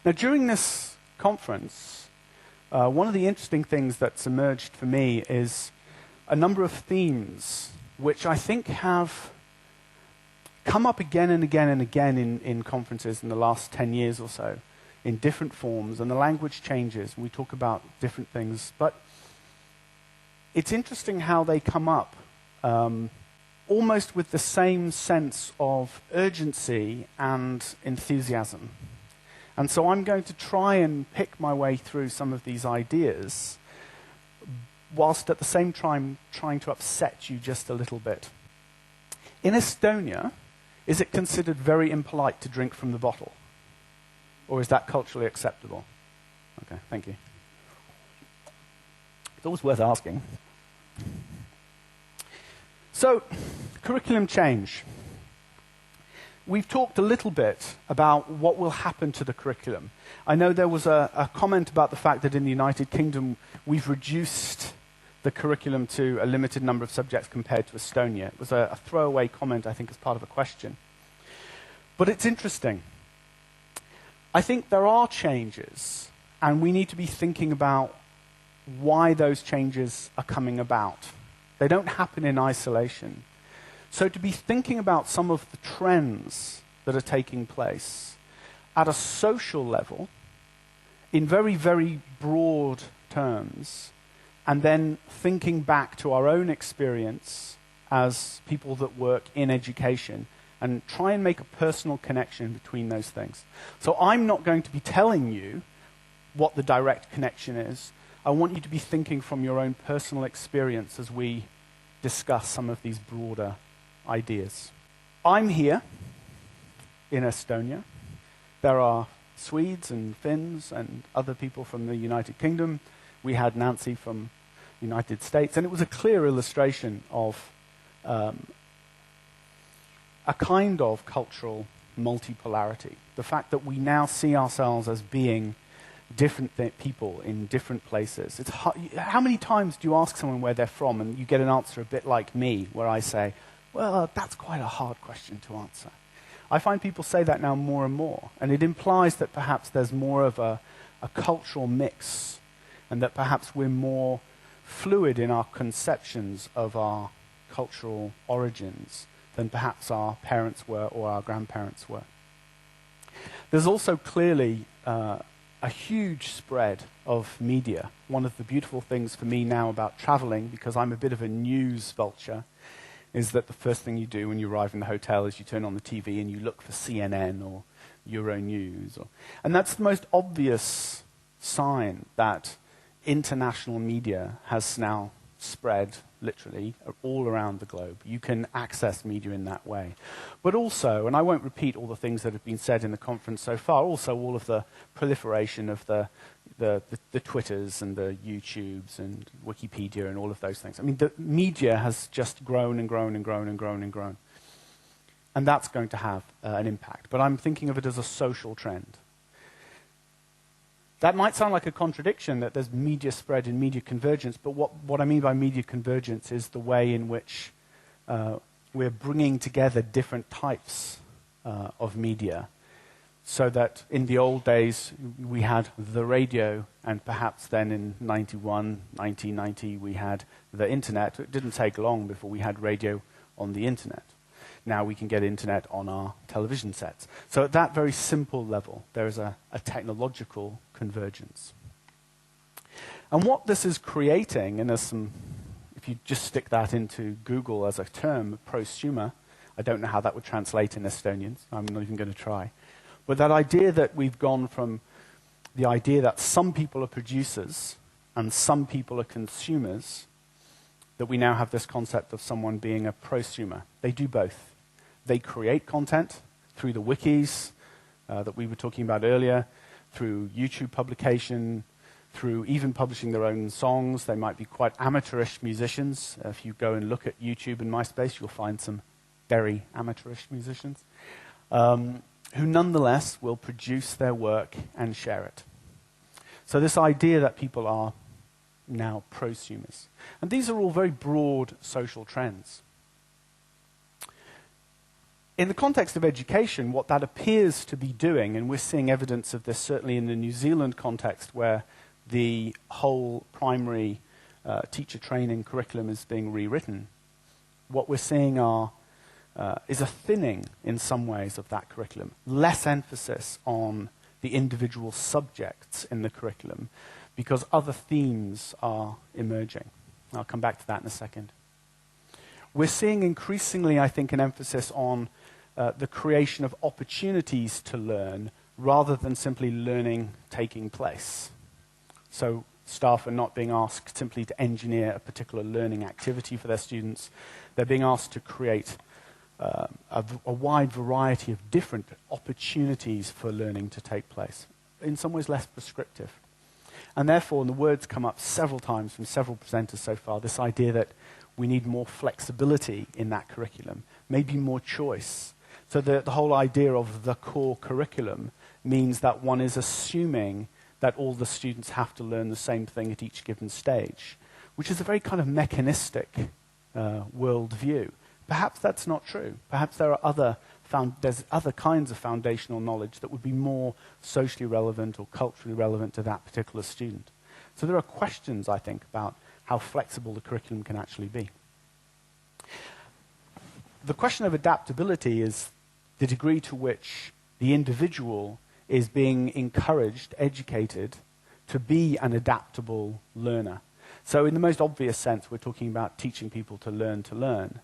Now, during this conference, one of the interesting things that's emerged for me is a number of themes which I think have come up again and again and again in conferences in the last 10 years or so, in different forms, and the language changes, and we talk about different things. But it's interesting how they come up almost with the same sense of urgency and enthusiasm. And so I'm going to try and pick my way through some of these ideas, whilst at the same time trying to upset you just a little bit. In Estonia, is it considered very impolite to drink from the bottle? Or is that culturally acceptable? Okay, thank you. It's always worth asking. So, curriculum change. We've talked a little bit about what will happen to the curriculum. I know there was a comment about the fact that in the United Kingdom we've reduced the curriculum to a limited number of subjects compared to Estonia. It was a throwaway comment, I think, as part of a question. But it's interesting. I think there are changes, and we need to be thinking about why those changes are coming about. They don't happen in isolation. So to be thinking about some of the trends that are taking place at a social level, in very, very broad terms, and then thinking back to our own experience as people that work in education, and try and make a personal connection between those things. So I'm not going to be telling you what the direct connection is. I want you to be thinking from your own personal experience as we discuss some of these broader ideas. I'm here in Estonia. There are Swedes and Finns and other people from the United Kingdom. We had Nancy from the United States, and it was a clear illustration of a kind of cultural multipolarity. The fact that we now see ourselves as being different people in different places. It's how many times do you ask someone where they're from and you get an answer a bit like me, where I say, well, that's quite a hard question to answer. I find people say that now more and more, and it implies that perhaps there's more of a cultural mix, and that perhaps we're more fluid in our conceptions of our cultural origins than perhaps our parents were or our grandparents were. There's also clearly a huge spread of media. One of the beautiful things for me now about traveling, because I'm a bit of a news vulture, is that the first thing you do when you arrive in the hotel is you turn on the TV and you look for CNN or Euronews. And that's the most obvious sign that international media has now spread literally all around the globe. You can access media in that way. But also, and I won't repeat all the things that have been said in the conference so far, also all of the proliferation of the Twitters and the YouTubes and Wikipedia and all of those things. I mean, the media has just grown and grown and grown and grown and grown. And that's going to have an impact. But I'm thinking of it as a social trend. That might sound like a contradiction, that there's media spread and media convergence, but what I mean by media convergence is the way in which we're bringing together different types of media, so that in the old days we had the radio, and perhaps then in 1990, we had the internet. It didn't take long before we had radio on the internet. Now we can get internet on our television sets. So at that very simple level, there is a technological convergence. And what this is creating, and there's some, if you just stick that into Google as a term, prosumer, I don't know how that would translate in Estonian, I'm not even going to try. But that idea that we've gone from the idea that some people are producers and some people are consumers, that we now have this concept of someone being a prosumer. They do both. They create content through the wikis that we were talking about earlier, through YouTube publication, through even publishing their own songs. They might be quite amateurish musicians. If you go and look at YouTube and MySpace, you'll find some very amateurish musicians who nonetheless will produce their work and share it. So this idea that people are now prosumers. And these are all very broad social trends. In the context of education, what that appears to be doing, and we're seeing evidence of this certainly in the New Zealand context where the whole primary teacher training curriculum is being rewritten, what we're seeing is a thinning in some ways of that curriculum, less emphasis on the individual subjects in the curriculum because other themes are emerging. I'll come back to that in a second. We're seeing increasingly, I think, an emphasis on the creation of opportunities to learn rather than simply learning taking place. So staff are not being asked simply to engineer a particular learning activity for their students. They're being asked to create a wide variety of different opportunities for learning to take place, in some ways less prescriptive. And therefore, and the words come up several times from several presenters so far, this idea that we need more flexibility in that curriculum, maybe more choice. So the whole idea of the core curriculum means that one is assuming that all the students have to learn the same thing at each given stage, which is a very kind of mechanistic worldview. Perhaps that's not true. Perhaps there are there's other kinds of foundational knowledge that would be more socially relevant or culturally relevant to that particular student. So there are questions, I think, about how flexible the curriculum can actually be. The question of adaptability is the degree to which the individual is being encouraged, educated, to be an adaptable learner. So in the most obvious sense, we're talking about teaching people to learn.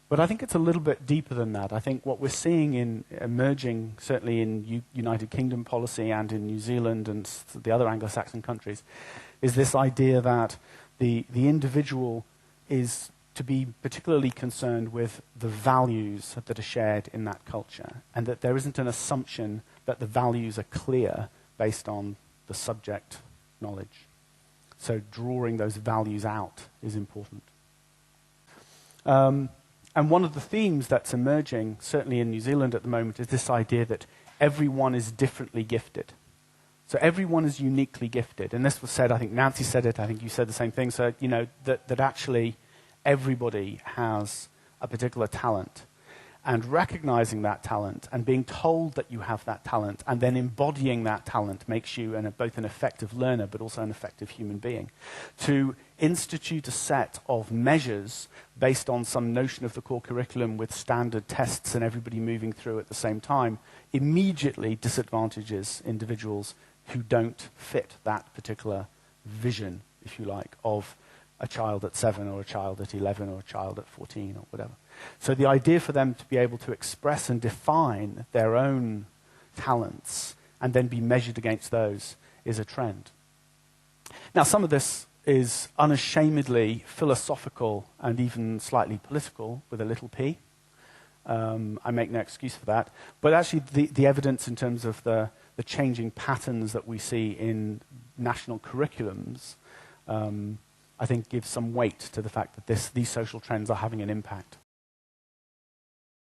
But I think it's a little bit deeper than that. I think what we're seeing in emerging, certainly in United Kingdom policy and in New Zealand and the other Anglo-Saxon countries, is this idea that the individual is to be particularly concerned with the values that are shared in that culture, and that there isn't an assumption that the values are clear based on the subject knowledge. So drawing those values out is important. And one of the themes that's emerging, certainly in New Zealand at the moment, is this idea that everyone is differently gifted. So everyone is uniquely gifted. And this was said, I think Nancy said it, I think you said the same thing. So, that actually everybody has a particular talent. And recognizing that talent and being told that you have that talent and then embodying that talent makes you both an effective learner but also an effective human being. To institute a set of measures based on some notion of the core curriculum with standard tests and everybody moving through at the same time immediately disadvantages individuals who don't fit that particular vision, if you like, of a child at 7 or a child at 11 or a child at 14 or whatever. So the idea for them to be able to express and define their own talents and then be measured against those is a trend. Now, some of this is unashamedly philosophical and even slightly political with a little p. I make no excuse for that. But actually the evidence in terms of the changing patterns that we see in national curriculums I think gives some weight to the fact that these social trends are having an impact.